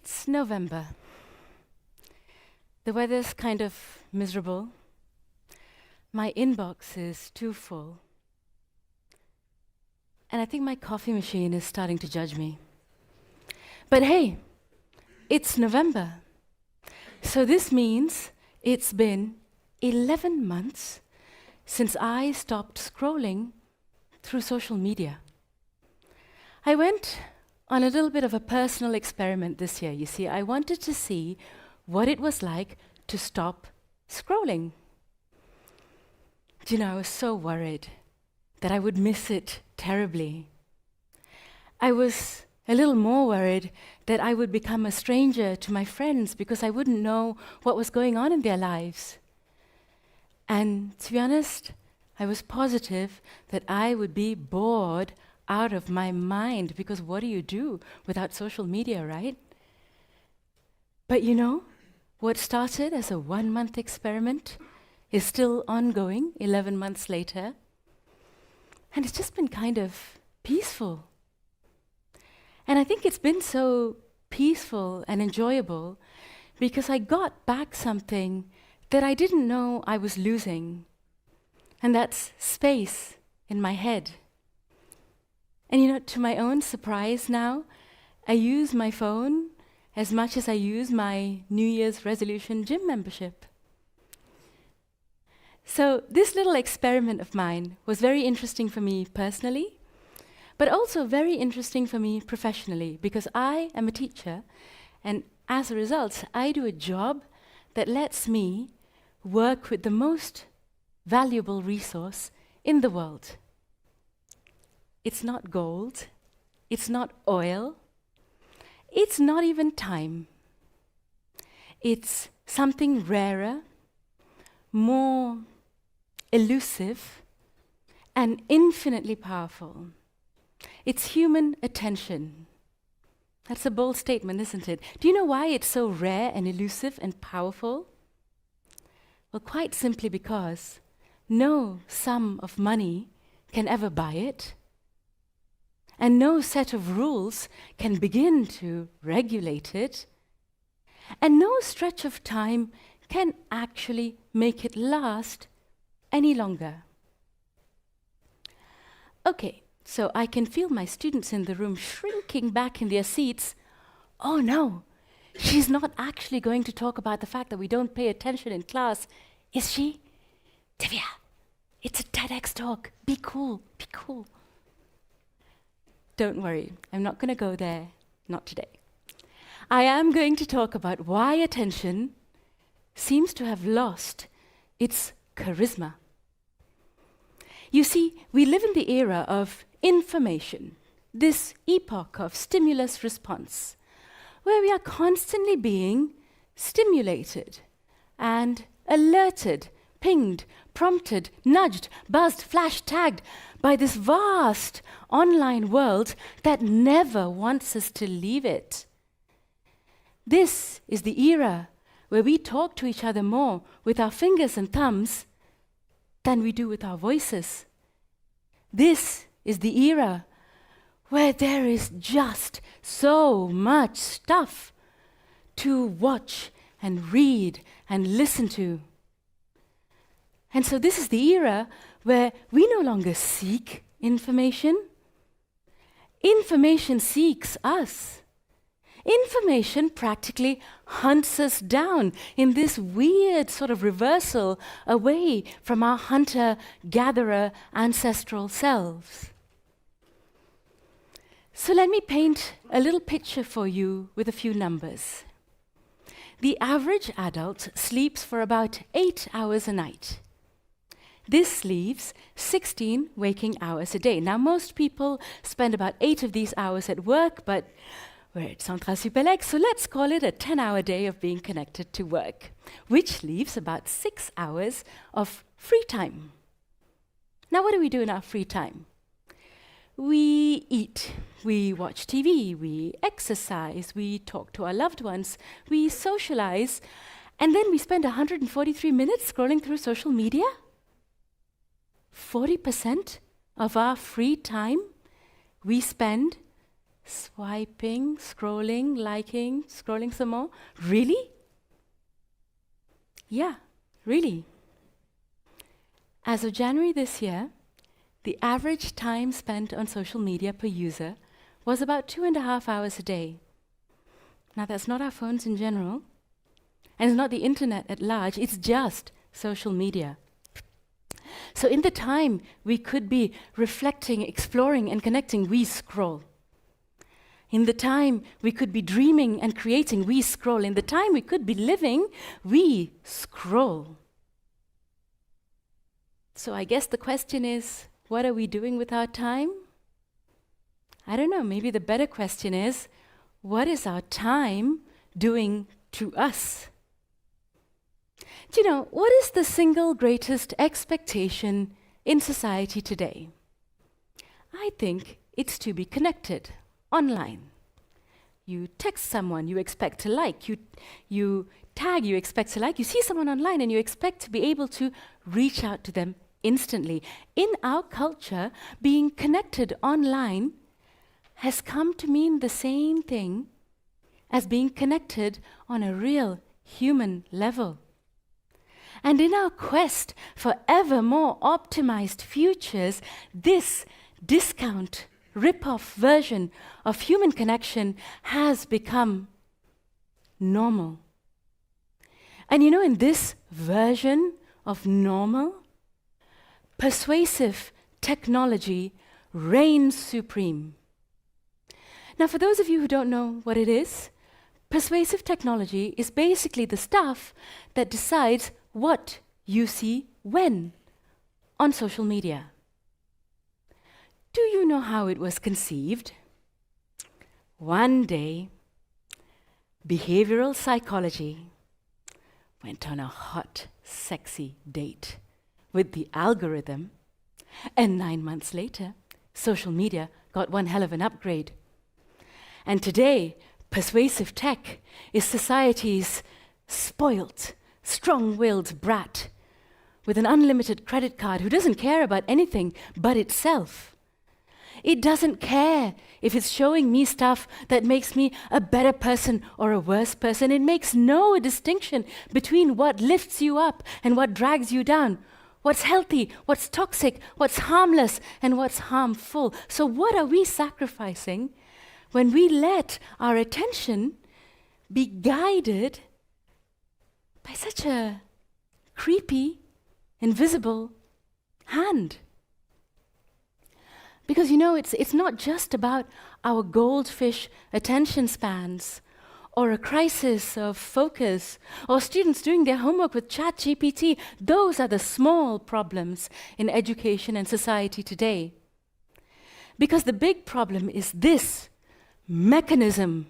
It's November. The weather's kind of miserable. My inbox is too full. And I think my coffee machine is starting to judge me. But hey, it's November. So this means it's been 11 months since I stopped scrolling through social media. I went on a little bit of a personal experiment this year. You see, I wanted to see what it was like to stop scrolling. Do you know, I was so worried that I would miss it terribly. I was a little more worried that I would become a stranger to my friends because I wouldn't know what was going on in their lives. And to be honest, I was positive that I would be bored out of my mind, because what do you do without social media, right? But you know, what started as a 1-month experiment is still ongoing 11 months later. And it's just been kind of peaceful. And I think it's been so peaceful and enjoyable because I got back something that I didn't know I was losing. And that's space in my head. And you know, to my own surprise now, I use my phone as much as I use my New Year's resolution gym membership. So this little experiment of mine was very interesting for me personally, but also very interesting for me professionally, because I am a teacher, and as a result, I do a job that lets me work with the most valuable resource in the world. It's not gold, it's not oil, it's not even time. It's something rarer, more elusive, and infinitely powerful. It's human attention. That's a bold statement, isn't it? Do you know why it's so rare and elusive and powerful? Well, quite simply because no sum of money can ever buy it. And no set of rules can begin to regulate it. And no stretch of time can actually make it last any longer. Okay, so I can feel my students in the room shrinking back in their seats. Oh no, she's not actually going to talk about the fact that we don't pay attention in class, is she? Divya, it's a TEDx talk. Be cool, be cool. Don't worry, I'm not going to go there, not today. I am going to talk about why attention seems to have lost its charisma. You see, we live in the era of information, this epoch of stimulus response, where we are constantly being stimulated and alerted, pinged, prompted, nudged, buzzed, flashed, tagged by this vast online world that never wants us to leave it. This is the era where we talk to each other more with our fingers and thumbs than we do with our voices. This is the era where there is just so much stuff to watch and read and listen to. And so this is the era where we no longer seek information. Information seeks us. Information practically hunts us down in this weird sort of reversal away from our hunter-gatherer ancestral selves. So let me paint a little picture for you with a few numbers. The average adult sleeps for about 8 hours a night. This leaves 16 waking hours a day. Now, most people spend about 8 of these hours at work, but we're at TEDxCentraleSupelec, so let's call it a 10-hour day of being connected to work, which leaves about 6 hours of free time. Now, what do we do in our free time? We eat, we watch TV, we exercise, we talk to our loved ones, we socialize, and then we spend 143 minutes scrolling through social media? 40% of our free time we spend Swiping, scrolling, liking, scrolling some more. Really? Yeah, really. As of January this year, the average time spent on social media per user was about 2.5 hours a day. Now, that's not our phones in general, and it's not the internet at large, it's just social media. So in the time we could be reflecting, exploring, and connecting, we scroll. In the time we could be dreaming and creating, we scroll. In the time we could be living, we scroll. So I guess the question is, what are we doing with our time? I don't know, maybe the better question is, what is our time doing to us? Do you know, what is the single greatest expectation in society today? I think it's to be connected online. You text someone, you expect to like. You tag, you expect to like. You see someone online and you expect to be able to reach out to them instantly. In our culture, being connected online has come to mean the same thing as being connected on a real human level. And in our quest for ever more optimized futures, this discount, rip-off version of human connection has become normal. And you know, in this version of normal, persuasive technology reigns supreme. Now, for those of you who don't know what it is, persuasive technology is basically the stuff that decides what you see when on social media. Do you know how it was conceived? One day, behavioral psychology went on a hot, sexy date with the algorithm, and 9 months later, social media got one hell of an upgrade. And today, persuasive tech is society's spoilt, strong-willed brat with an unlimited credit card who doesn't care about anything but itself. It doesn't care if it's showing me stuff that makes me a better person or a worse person. It makes no distinction between what lifts you up and what drags you down, what's healthy, what's toxic, what's harmless, and what's harmful. So what are we sacrificing when we let our attention be guided by such a creepy, invisible hand? Because you know, it's not just about our goldfish attention spans, or a crisis of focus, or students doing their homework with ChatGPT. Those are the small problems in education and society today. Because the big problem is this mechanism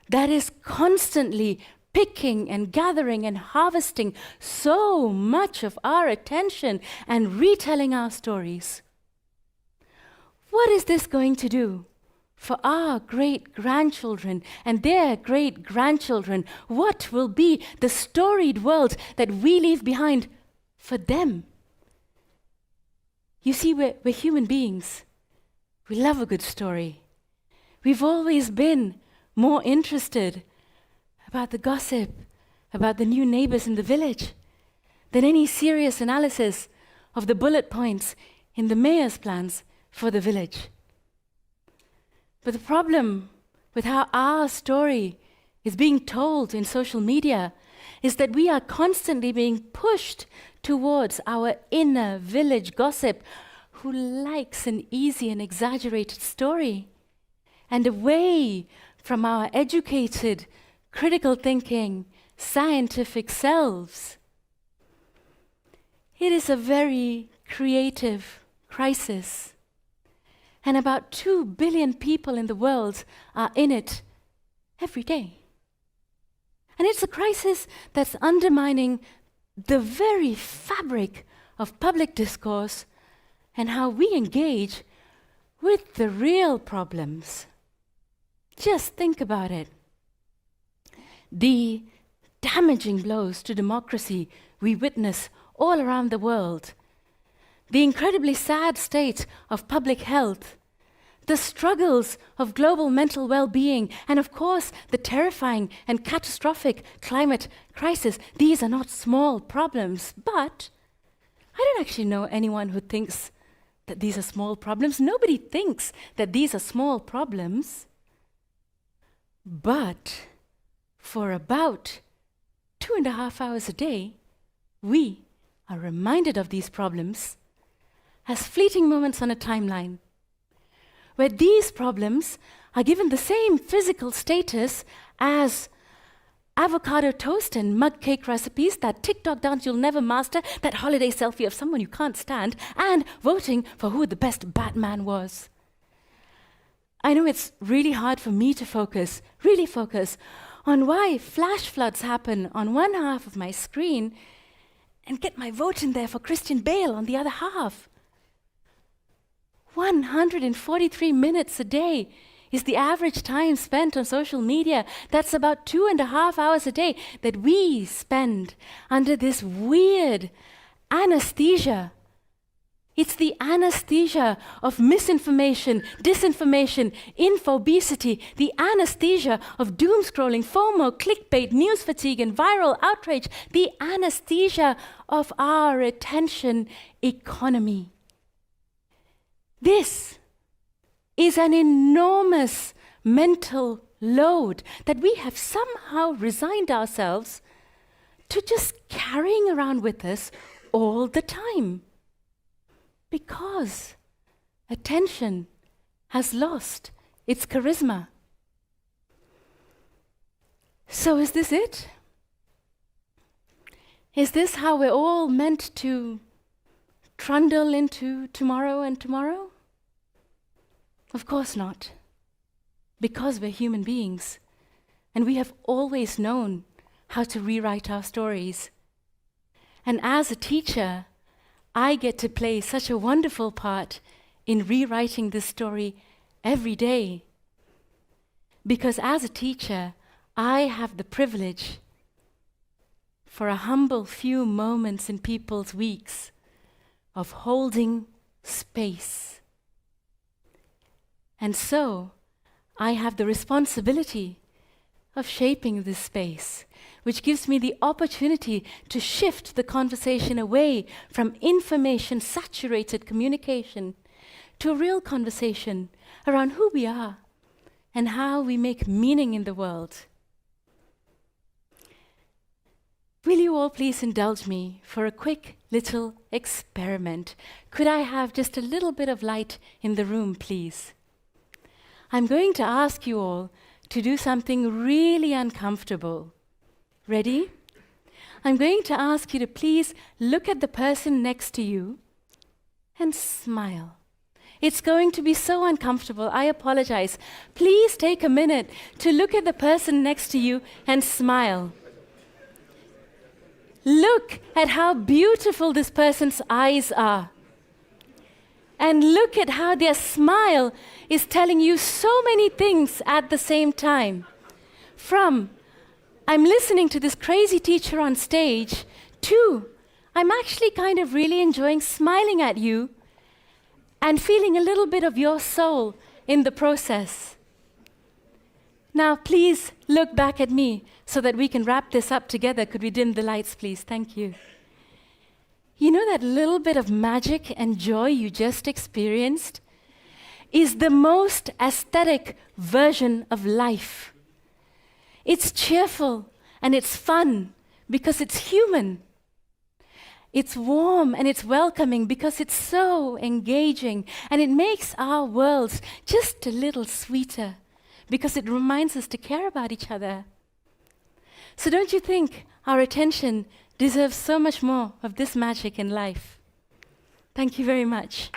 that is constantly picking and gathering and harvesting so much of our attention and retelling our stories. What is this going to do for our great-grandchildren and their great-grandchildren? What will be the storied world that we leave behind for them? You see, we're human beings. We love a good story. We've always been more interested about the gossip, about the new neighbors in the village, than any serious analysis of the bullet points in the mayor's plans for the village. But the problem with how our story is being told in social media is that we are constantly being pushed towards our inner village gossip who likes an easy and exaggerated story, and away from our educated, critical thinking, scientific selves. It is a very creative crisis, and about 2 billion people in the world are in it every day. And it's a crisis that's undermining the very fabric of public discourse and how we engage with the real problems. Just think about it. The damaging blows to democracy we witness all around the world, the incredibly sad state of public health, the struggles of global mental well-being, and of course, the terrifying and catastrophic climate crisis. These are not small problems, but I don't actually know anyone who thinks that these are small problems. Nobody thinks that these are small problems. But for about 2.5 hours a day, we are reminded of these problems as fleeting moments on a timeline, where these problems are given the same physical status as avocado toast and mug cake recipes, that TikTok dance you'll never master, that holiday selfie of someone you can't stand, and voting for who the best Batman was. I know it's really hard for me to really focus on why flash floods happen on one half of my screen and get my vote in there for Christian Bale on the other half. 143 minutes a day is the average time spent on social media. That's about 2.5 hours a day that we spend under this weird anesthesia. It's the anesthesia of misinformation, disinformation, infobesity, the anesthesia of doom scrolling, FOMO, clickbait, news fatigue, and viral outrage, the anesthesia of our attention economy. This is an enormous mental load that we have somehow resigned ourselves to just carrying around with us all the time, because attention has lost its charisma. So is this it? Is this how we're all meant to trundle into tomorrow and tomorrow? Of course not, because we're human beings, and we have always known how to rewrite our stories. And as a teacher, I get to play such a wonderful part in rewriting this story every day. Because as a teacher, I have the privilege for a humble few moments in people's weeks of holding space. And so, I have the responsibility of shaping this space, which gives me the opportunity to shift the conversation away from information-saturated communication to a real conversation around who we are and how we make meaning in the world. Will you all please indulge me for a quick little experiment? Could I have just a little bit of light in the room, please? I'm going to ask you all to do something really uncomfortable. Ready? I'm going to ask you to please look at the person next to you and smile. It's going to be so uncomfortable. I apologize. Please take a minute to look at the person next to you and smile. Look at how beautiful this person's eyes are. And look at how their smile is telling you so many things at the same time. From, I'm listening to this crazy teacher on stage, to, I'm actually kind of really enjoying smiling at you and feeling a little bit of your soul in the process. Now, please look back at me so that we can wrap this up together. Could we dim the lights, please? Thank you. You know that little bit of magic and joy you just experienced is the most aesthetic version of life. It's cheerful and it's fun because it's human. It's warm and it's welcoming because it's so engaging, and it makes our worlds just a little sweeter because it reminds us to care about each other. So don't you think our attention deserves so much more of this magic in life? Thank you very much.